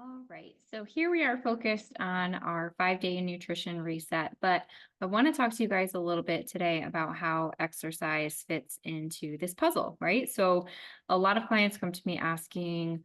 All right, so here we are focused on our 5-day nutrition reset, but I want to talk to you guys a little bit today about how exercise fits into this puzzle, right? So, a lot of clients come to me asking,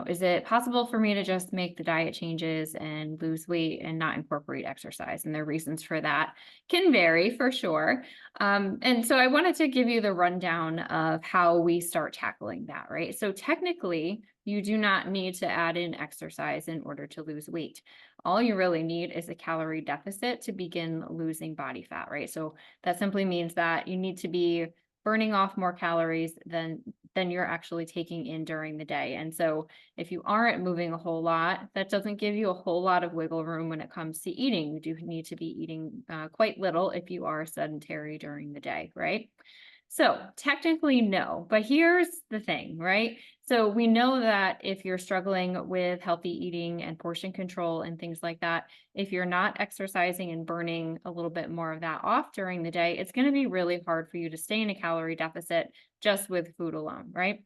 is it possible for me to just make the diet changes and lose weight and not incorporate exercise? And their reasons for that can vary for sure. And so, I wanted to give you the rundown of how we start tackling that, right? So, technically, you do not need to add in exercise in order to lose weight. All you really need is a calorie deficit to begin losing body fat, right? So that simply means that you need to be burning off more calories than you're actually taking in during the day. And so if you aren't moving a whole lot, that doesn't give you a whole lot of wiggle room when it comes to eating. You do need to be eating quite little if you are sedentary during the day, right? So technically, no, but here's the thing, right? So we know that if you're struggling with healthy eating and portion control and things like that, if you're not exercising and burning a little bit more of that off during the day, it's going to be really hard for you to stay in a calorie deficit just with food alone, right?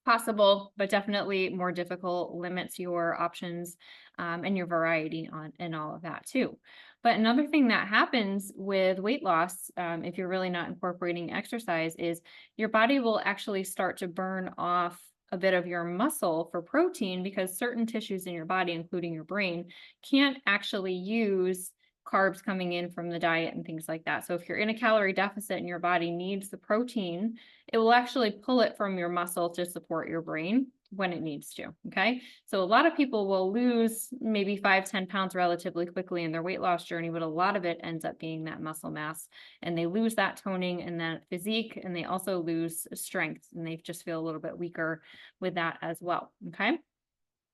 Possible, but definitely more difficult, limits your options and your variety on and all of that too. But another thing that happens with weight loss, if you're really not incorporating exercise, is your body will actually start to burn off a bit of your muscle for protein because certain tissues in your body, including your brain, can't actually use carbs coming in from the diet and things like that. So if you're in a calorie deficit and your body needs the protein, it will actually pull it from your muscle to support your brain when it needs to. Okay. So a lot of people will lose maybe 5, 10 pounds relatively quickly in their weight loss journey, but a lot of it ends up being that muscle mass and they lose that toning and that physique, and they also lose strength and they just feel a little bit weaker with that as well. Okay.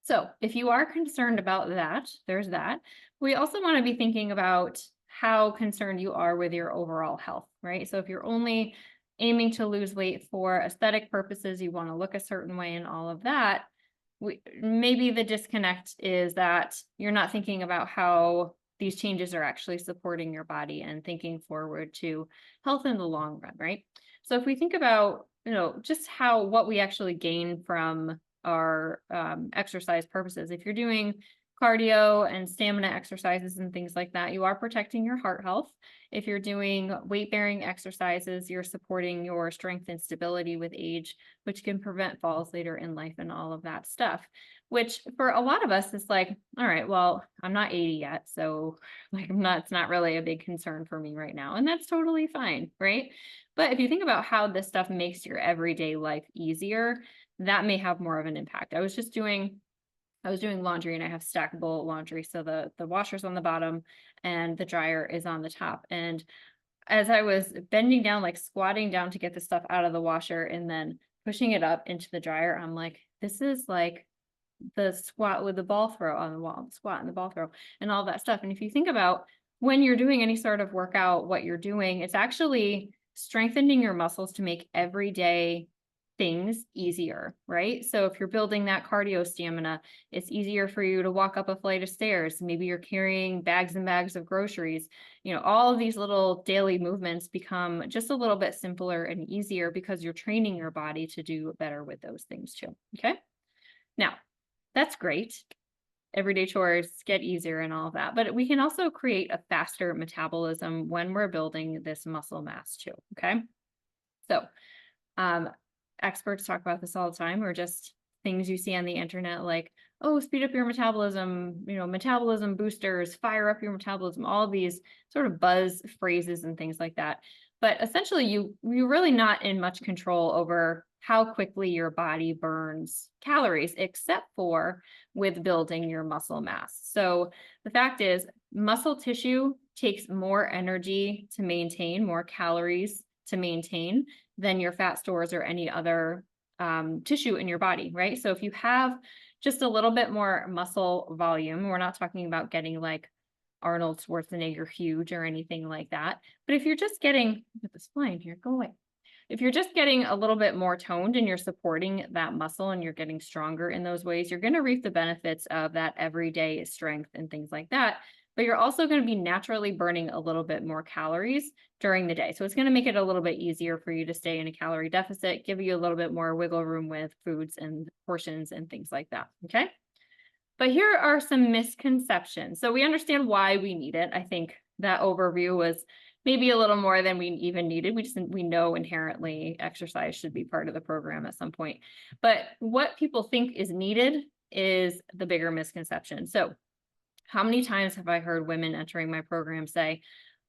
So if you are concerned about that, there's that. We also want to be thinking about how concerned you are with your overall health, right? So if you're only aiming to lose weight for aesthetic purposes, you want to look a certain way and all of that, maybe the disconnect is that you're not thinking about how these changes are actually supporting your body and thinking forward to health in the long run, right? So if we think about, just what we actually gain from our exercise purposes, if you're doing cardio and stamina exercises and things like that, you are protecting your heart health. If you're doing weight bearing exercises, you're supporting your strength and stability with age, which can prevent falls later in life and all of that stuff. Which for a lot of us is like, all right, well, I'm not 80 yet. So it's not really a big concern for me right now. And that's totally fine, right? But if you think about how this stuff makes your everyday life easier, that may have more of an impact. I was doing laundry and I have stackable laundry. So the washer's on the bottom and the dryer is on the top. And as I was bending down, like squatting down to get the stuff out of the washer and then pushing it up into the dryer, I'm like, this is like the squat with the ball throw on the wall, squat and the ball throw and all that stuff. And if you think about when you're doing any sort of workout, what you're doing, it's actually strengthening your muscles to make everyday things easier, right? So if you're building that cardio stamina, it's easier for you to walk up a flight of stairs. Maybe you're carrying bags and bags of groceries. All of these little daily movements become just a little bit simpler and easier because you're training your body to do better with those things too. Okay. Now, that's great. Everyday chores get easier and all of that, but we can also create a faster metabolism when we're building this muscle mass too. Okay. So, experts talk about this all the time, or just things you see on the internet like, oh, speed up your metabolism, metabolism boosters, fire up your metabolism, all these sort of buzz phrases and things like that. But essentially, you're really not in much control over how quickly your body burns calories, except for with building your muscle mass. So the fact is, muscle tissue takes more energy to maintain, more calories to maintain than your fat stores or any other tissue in your body, right? So if you have just a little bit more muscle volume, we're not talking about getting like Arnold Schwarzenegger huge or anything like that. But if you're just getting, with this flying here, go away. If you're just getting a little bit more toned and you're supporting that muscle and you're getting stronger in those ways, you're going to reap the benefits of that everyday strength and things like that. But you're also going to be naturally burning a little bit more calories during the day. So it's going to make it a little bit easier for you to stay in a calorie deficit, give you a little bit more wiggle room with foods and portions and things like that. Okay. But here are some misconceptions. So we understand why we need it. I think that overview was maybe a little more than we even needed. We know inherently exercise should be part of the program at some point. But what people think is needed is the bigger misconception. So how many times have I heard women entering my program say,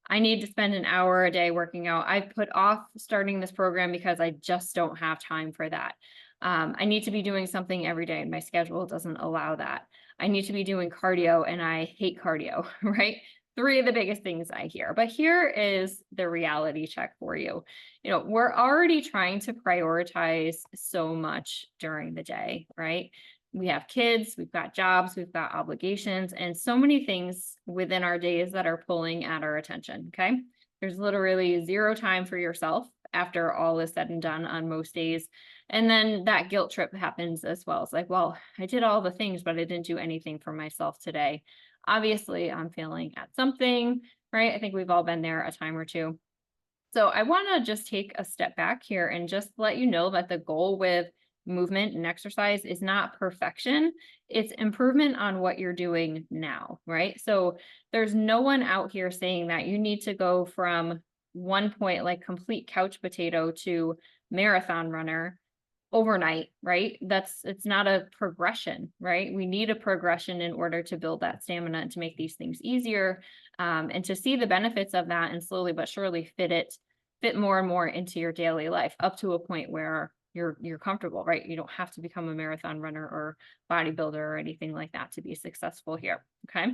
I need to spend an hour a day working out. I've put off starting this program because I just don't have time for that. I need to be doing something every day and my schedule doesn't allow that. I need to be doing cardio and I hate cardio, right? Three of the biggest things I hear. But here is the reality check for you. We're already trying to prioritize so much during the day, right? We have kids, we've got jobs, we've got obligations, and so many things within our days that are pulling at our attention. Okay. There's literally zero time for yourself after all is said and done on most days. And then that guilt trip happens as well. It's like, well, I did all the things, but I didn't do anything for myself today. Obviously, I'm feeling at something, right? I think we've all been there a time or two. So I want to just take a step back here and just let you know that the goal with movement and exercise is not perfection. It's improvement on what you're doing now, right? So there's no one out here saying that you need to go from one point, like complete couch potato, to marathon runner overnight, right? It's not a progression, right? We need a progression in order to build that stamina and to make these things easier, and to see the benefits of that and slowly but surely fit more and more into your daily life up to a point where you're comfortable, right? You don't have to become a marathon runner or bodybuilder or anything like that to be successful here. Okay.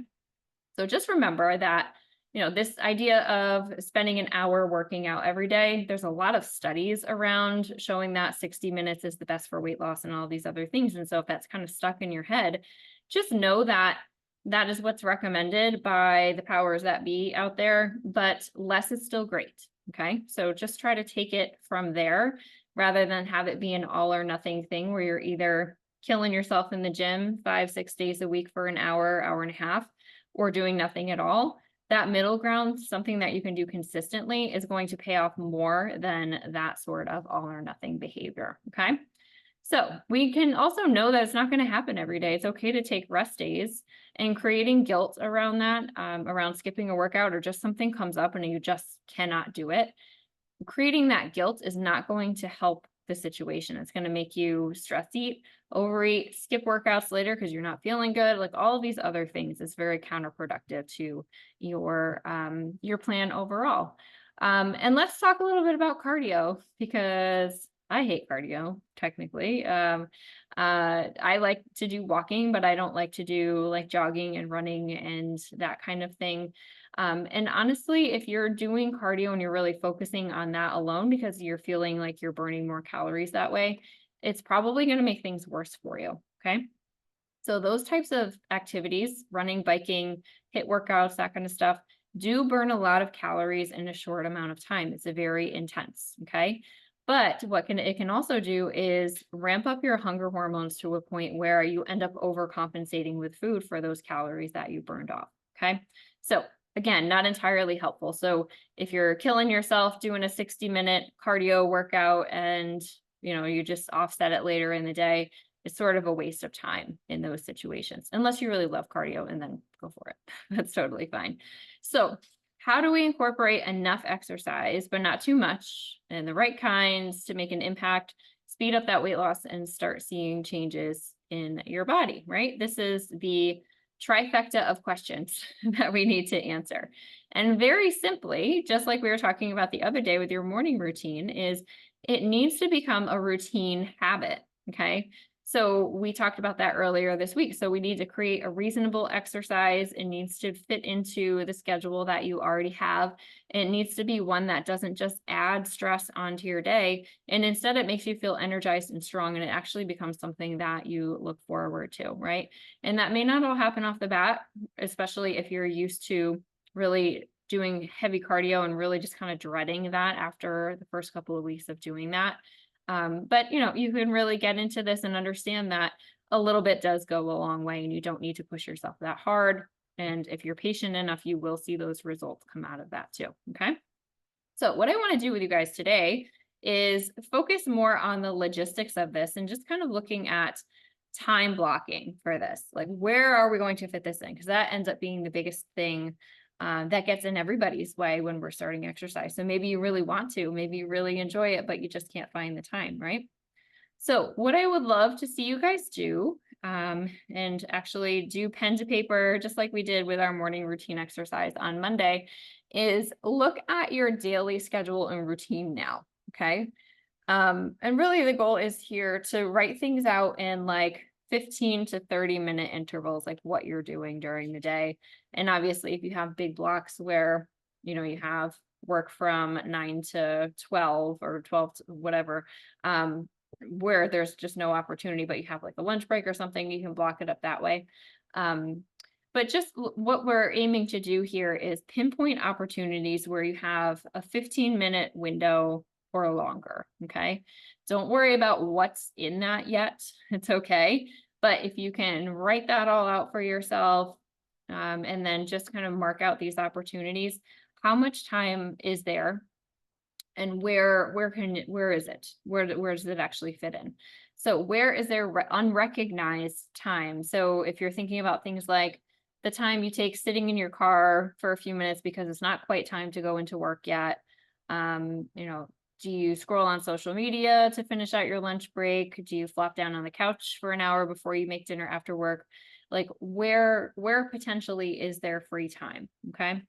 So just remember that, this idea of spending an hour working out every day, there's a lot of studies around showing that 60 minutes is the best for weight loss and all these other things. And so if that's kind of stuck in your head, just know that that is what's recommended by the powers that be out there, but less is still great. Okay. So just try to take it from there rather than have it be an all or nothing thing where you're either killing yourself in the gym 5, 6 days a week for an hour, hour and a half, or doing nothing at all. That middle ground, something that you can do consistently, is going to pay off more than that sort of all or nothing behavior. Okay. So we can also know that it's not going to happen every day. It's okay to take rest days, and creating guilt around that, around skipping a workout or just something comes up and you just cannot do it. Creating that guilt is not going to help the situation. It's going to make you stress eat, overeat, skip workouts later because you're not feeling good. Like all of these other things is very counterproductive to your plan overall. And let's talk a little bit about cardio because I hate cardio technically. I like to do walking, but I don't like to do like jogging and running and that kind of thing. And honestly, if you're doing cardio and you're really focusing on that alone because you're feeling like you're burning more calories that way, it's probably going to make things worse for you. Okay. So those types of activities, running, biking, HIIT workouts, that kind of stuff, do burn a lot of calories in a short amount of time. It's a very intense. Okay. But it can also do is ramp up your hunger hormones to a point where you end up overcompensating with food for those calories that you burned off. Okay. So again, not entirely helpful. So if you're killing yourself doing a 60-minute cardio workout and you just offset it later in the day, it's sort of a waste of time in those situations, unless you really love cardio, and then go for it. That's totally fine. So how do we incorporate enough exercise, but not too much, and the right kinds to make an impact, speed up that weight loss, and start seeing changes in your body, right? This is the trifecta of questions that we need to answer. And very simply, just like we were talking about the other day with your morning routine, is it needs to become a routine habit. Okay. So we talked about that earlier this week. So we need to create a reasonable exercise. It needs to fit into the schedule that you already have. It needs to be one that doesn't just add stress onto your day. And instead it makes you feel energized and strong. And it actually becomes something that you look forward to, right? And that may not all happen off the bat, especially if you're used to really doing heavy cardio and really just kind of dreading that after the first couple of weeks of doing that. But you can really get into this and understand that a little bit does go a long way and you don't need to push yourself that hard. And if you're patient enough, you will see those results come out of that too. Okay. So what I want to do with you guys today is focus more on the logistics of this and just kind of looking at time blocking for this. Like, where are we going to fit this in? Because that ends up being the biggest thing that gets in everybody's way when we're starting exercise. So maybe you really want to, maybe you really enjoy it, but you just can't find the time, right? So what I would love to see you guys do, and actually do pen to paper, just like we did with our morning routine exercise on Monday, is look at your daily schedule and routine now. Okay. And really the goal is here to write things out in like 15 to 30-minute intervals, like what you're doing during the day. And obviously, if you have big blocks where, you have work from 9 to 12 or 12 to whatever, where there's just no opportunity, but you have like a lunch break or something, you can block it up that way. But just what we're aiming to do here is pinpoint opportunities where you have a 15-minute window or longer. Okay. Don't worry about what's in that yet. It's okay. But if you can write that all out for yourself, and then just kind of mark out these opportunities, how much time is there? And where is it? Where does it actually fit in? So where is there unrecognized time? So if you're thinking about things like the time you take sitting in your car for a few minutes because it's not quite time to go into work yet, do you scroll on social media to finish out your lunch break? Do you flop down on the couch for an hour before you make dinner after work? Like where potentially is there free time? Okay.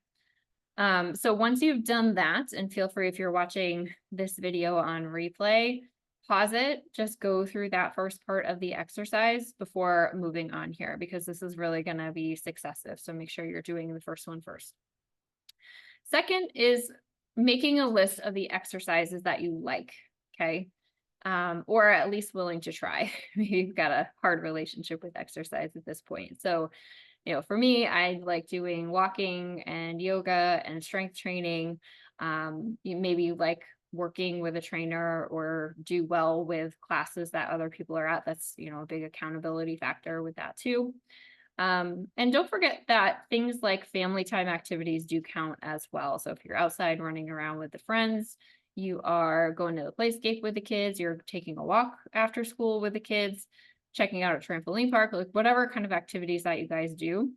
So once you've done that, and feel free if you're watching this video on replay, pause it, just go through that first part of the exercise before moving on here, because this is really going to be successive. So make sure you're doing the first one first. Second is making a list of the exercises that you like, okay? Or at least willing to try. You've got a hard relationship with exercise at this point. So for me, I like doing walking and yoga and strength training. Maybe like working with a trainer or do well with classes that other people are at. That's, a big accountability factor with that too. And don't forget that things like family time activities do count as well. So if you're outside running around with the friends, you are going to the playscape with the kids, you're taking a walk after school with the kids, checking out a trampoline park, like whatever kind of activities that you guys do,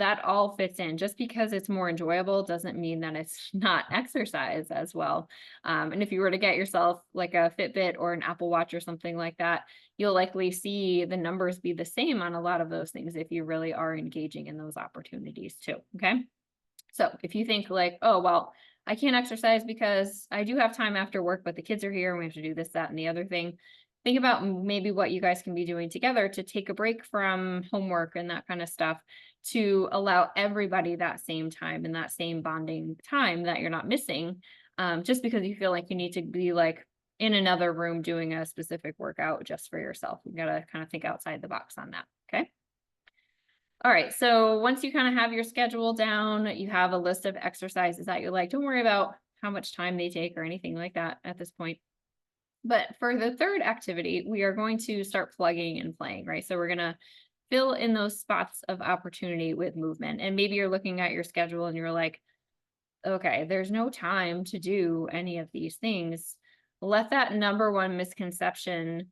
that all fits in. Just because it's more enjoyable doesn't mean that it's not exercise as well. And if you were to get yourself like a Fitbit or an Apple Watch or something like that, you'll likely see the numbers be the same on a lot of those things if you really are engaging in those opportunities too. Okay. So if you think like, oh, well, I can't exercise because I do have time after work, but the kids are here and we have to do this, that, and the other thing. Think about maybe what you guys can be doing together to take a break from homework and that kind of stuff to allow everybody that same time and that same bonding time that you're not missing, just because you feel like you need to be like in another room doing a specific workout just for yourself. You got to kind of think outside the box on that. Okay. All right. So once you kind of have your schedule down, you have a list of exercises that you like. Don't worry about how much time they take or anything like that at this point. But for the third activity, we are going to start plugging and playing, right? So we're going to fill in those spots of opportunity with movement. And maybe you're looking at your schedule and you're like, okay, there's no time to do any of these things. Let that number one misconception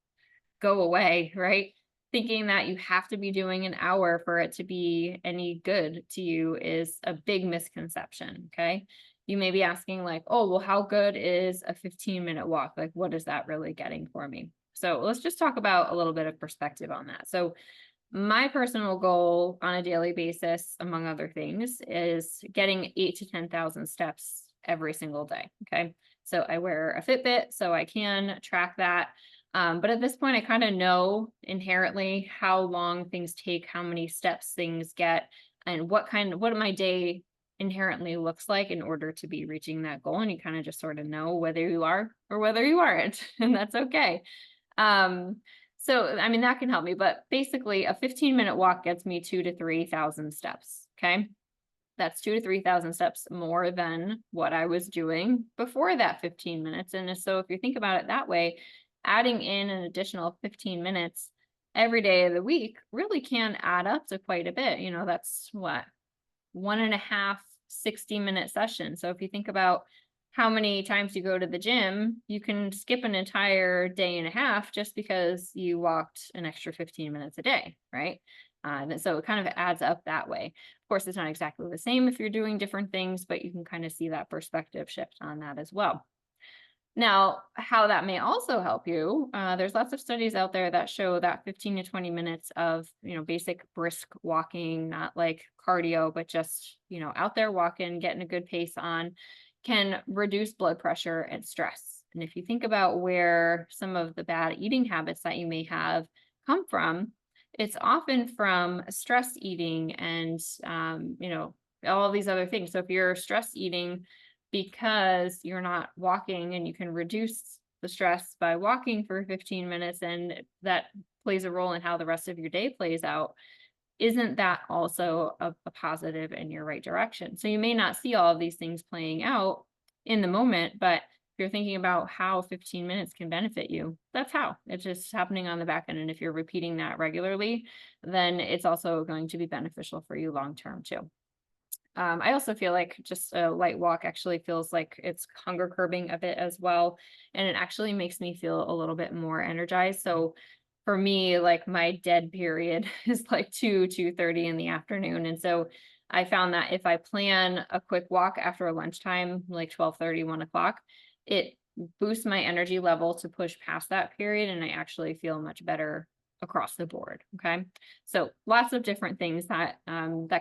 go away, right? Thinking that you have to be doing an hour for it to be any good to you is a big misconception. Okay. You may be asking like, oh, well, how good is a 15-minute walk? Like, what is that really getting for me? So let's just talk about a little bit of perspective on that. So my personal goal on a daily basis, among other things, is getting 8 to 10,000 steps every single day. Okay. So I wear a Fitbit so I can track that. But at this point, I kind of know inherently how long things take, how many steps things get, and what my day inherently looks like in order to be reaching that goal. And you kind of just sort of know whether you are or whether you aren't, and that's okay. So, I mean, that can help me, but basically a 15-minute walk gets me 2 to 3,000 steps. Okay. That's 2 to 3,000 steps more than what I was doing before that 15 minutes. And so if you think about it that way, adding in an additional 15 minutes every day of the week really can add up to quite a bit. That's what, 1.5 60-minute sessions. So if you think about how many times you go to the gym, you can skip an entire day and a half just because you walked an extra 15 minutes a day, right? And so it kind of adds up that way. Of course, it's not exactly the same if you're doing different things, but you can kind of see that perspective shift on that as well. Now, how that may also help you, there's lots of studies out there that show that 15 to 20 minutes of, basic brisk walking, not like cardio, but just, out there walking, getting a good pace on, can reduce blood pressure and stress. And if you think about where some of the bad eating habits that you may have come from, it's often from stress eating and, all these other things. So if you're stress eating, because you're not walking and you can reduce the stress by walking for 15 minutes, and that plays a role in how the rest of your day plays out, isn't that also a positive in your right direction? So you may not see all of these things playing out in the moment, but if you're thinking about how 15 minutes can benefit you, that's how it's just happening on the back end. And if you're repeating that regularly, then it's also going to be beneficial for you long term too. I also feel like just a light walk actually feels like it's hunger curbing a bit as well. And it actually makes me feel a little bit more energized. So for me, like my dead period is like 2:30 in the afternoon. And so I found that if I plan a quick walk after lunchtime, like 12:30, 1 o'clock, it boosts my energy level to push past that period. And I actually feel much better across the board. Okay. So lots of different things that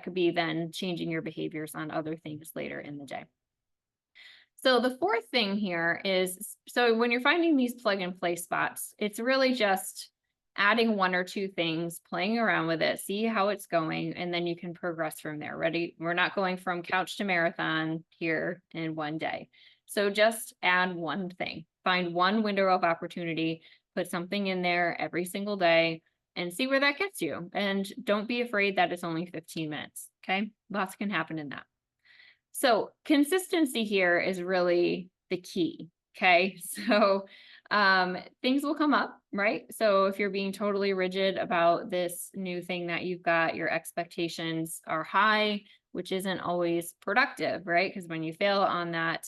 could be then changing your behaviors on other things later in the day. So the fourth thing here is, so when you're finding these plug and play spots, it's really just adding one or two things, playing around with it, see how it's going, and then you can progress from there. Ready? We're not going from couch to marathon here in one day. So just add one thing, find one window of opportunity, put something in there every single day and see where that gets you. And don't be afraid that it's only 15 minutes. Okay. Lots can happen in that. So consistency here is really the key. Okay. So things will come up, right? So if you're being totally rigid about this new thing that you've got, your expectations are high, which isn't always productive, right? Because when you fail on that,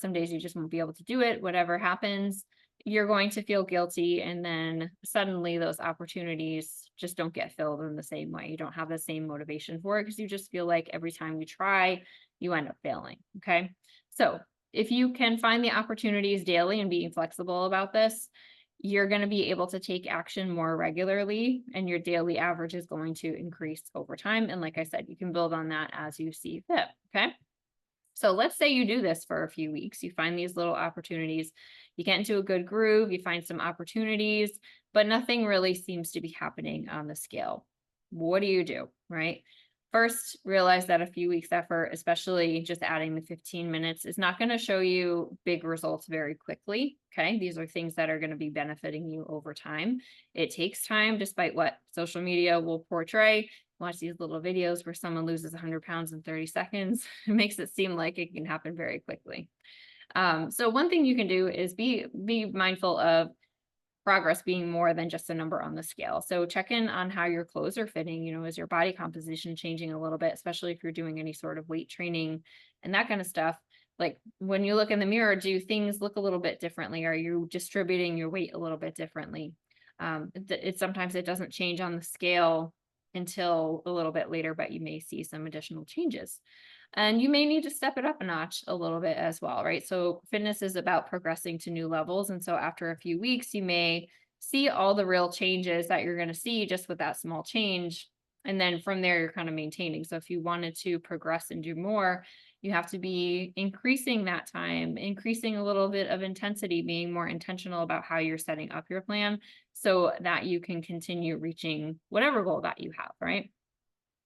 some days you just won't be able to do it. Whatever happens, you're going to feel guilty. And then suddenly those opportunities just don't get filled in the same way. You don't have the same motivation for it because you just feel like every time you try, you end up failing. Okay. So if you can find the opportunities daily and being flexible about this, you're going to be able to take action more regularly and your daily average is going to increase over time. And like I said, you can build on that as you see fit. Okay. So let's say you do this for a few weeks, you find these little opportunities, you get into a good groove, you find some opportunities, but nothing really seems to be happening on the scale. What do you do, right? First, realize that a few weeks effort, especially just adding the 15 minutes, is not going to show you big results very quickly. Okay. These are things that are going to be benefiting you over time. It takes time, despite what social media will portray. Watch these little videos where someone loses 100 pounds in 30 seconds. It makes it seem like it can happen very quickly. So one thing you can do is be mindful of progress being more than just a number on the scale. So check in on how your clothes are fitting. Is your body composition changing a little bit, especially if you're doing any sort of weight training and that kind of stuff. Like when you look in the mirror, do things look a little bit differently? Are you distributing your weight a little bit differently? Sometimes it doesn't change on the scale until a little bit later, but you may see some additional changes. And you may need to step it up a notch a little bit as well, right? So fitness is about progressing to new levels. And so after a few weeks, you may see all the real changes that you're going to see just with that small change. And then from there, you're kind of maintaining. So if you wanted to progress and do more, you have to be increasing that time, increasing a little bit of intensity, being more intentional about how you're setting up your plan so that you can continue reaching whatever goal that you have, right?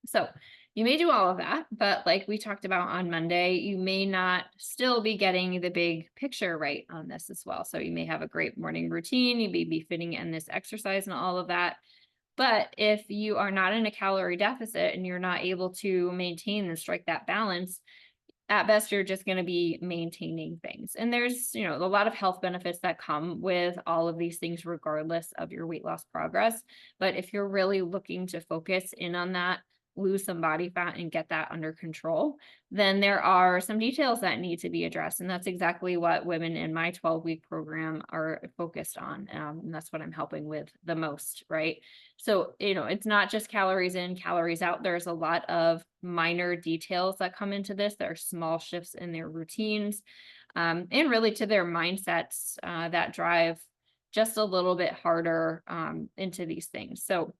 So you may do all of that, but like we talked about on Monday, you may not still be getting the big picture right on this as well. So you may have a great morning routine, you may be fitting in this exercise and all of that. But if you are not in a calorie deficit and you're not able to maintain and strike that balance, at best, you're just going to be maintaining things. And there's, a lot of health benefits that come with all of these things, regardless of your weight loss progress. But if you're really looking to focus in on that, lose some body fat and get that under control, then there are some details that need to be addressed. And that's exactly what women in my 12-week program are focused on. And that's what I'm helping with the most, right? So, it's not just calories in, calories out. There's a lot of minor details that come into this. There are small shifts in their routines, and really to their mindsets that drive just a little bit harder into these things. So,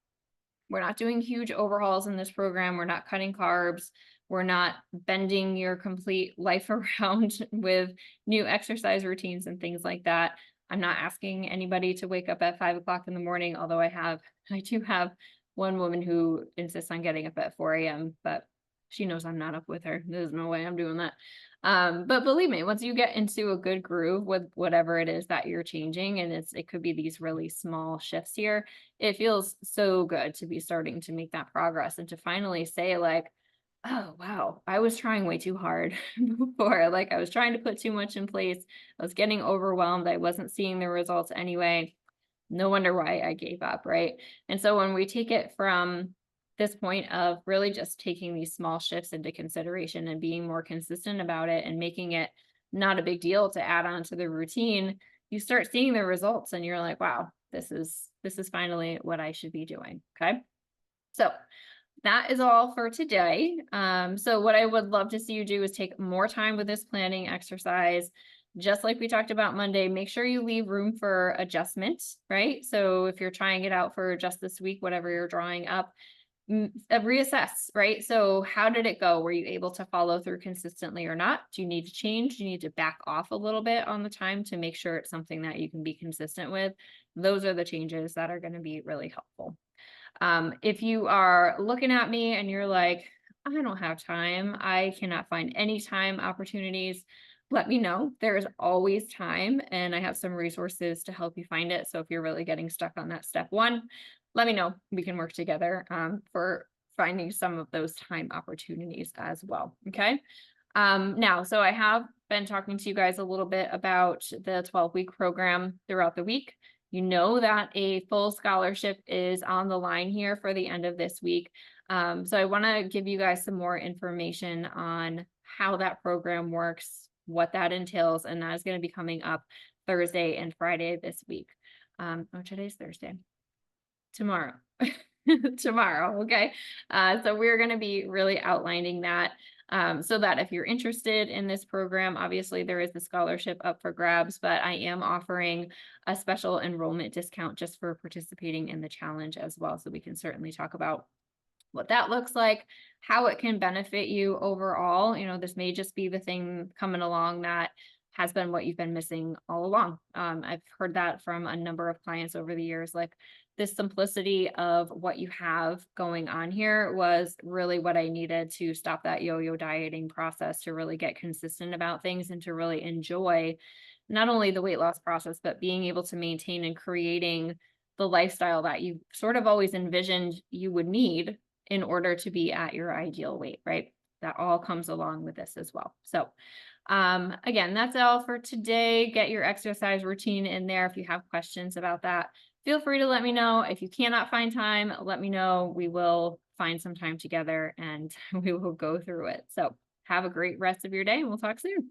we're not doing huge overhauls in this program. We're not cutting carbs. We're not bending your complete life around with new exercise routines and things like that. I'm not asking anybody to wake up at 5 o'clock in the morning, although I do have one woman who insists on getting up at 4 a.m., but she knows I'm not up with her. There's no way I'm doing that. But believe me, once you get into a good groove with whatever it is that you're changing, and it could be these really small shifts here, it feels so good to be starting to make that progress and to finally say like, oh, wow, I was trying way too hard before. Like I was trying to put too much in place. I was getting overwhelmed. I wasn't seeing the results anyway. No wonder why I gave up, right? And so when we take it from this point of really just taking these small shifts into consideration and being more consistent about it and making it not a big deal to add on to the routine, you start seeing the results and you're like, wow, this is finally what I should be doing. Okay. So that is all for today. So what I would love to see you do is take more time with this planning exercise. Just like we talked about Monday, make sure you leave room for adjustment, right? So if you're trying it out for just this week, whatever you're drawing up, reassess, right? So how did it go? Were you able to follow through consistently or not? Do you need to change? Do you need to back off a little bit on the time to make sure it's something that you can be consistent with? Those are the changes that are going to be really helpful. If you are looking at me and you're like, I don't have time, I cannot find any time opportunities, let me know. There is always time, and I have some resources to help you find it. So if you're really getting stuck on that step one, let me know. We can work together for finding some of those time opportunities as well. Okay. Now, so I have been talking to you guys a little bit about the 12-week program throughout the week. You know that a full scholarship is on the line here for the end of this week. So I want to give you guys some more information on how that program works, what that entails, and that is going to be coming up Thursday and Friday this week. Today's Thursday. Tomorrow. Tomorrow, okay? So we're going to be really outlining that. So that if you're interested in this program, obviously there is the scholarship up for grabs, but I am offering a special enrollment discount just for participating in the challenge as well. So we can certainly talk about what that looks like, how it can benefit you overall. This may just be the thing coming along that has been what you've been missing all along. I've heard that from a number of clients over the years, like this simplicity of what you have going on here was really what I needed to stop that yo-yo dieting process, to really get consistent about things and to really enjoy not only the weight loss process, but being able to maintain and creating the lifestyle that you sort of always envisioned you would need in order to be at your ideal weight, right? That all comes along with this as well. So again, that's all for today. Get your exercise routine in there. If you have questions about that, feel free to let me know. If you cannot find time, let me know. We will find some time together and we will go through it. So have a great rest of your day and we'll talk soon.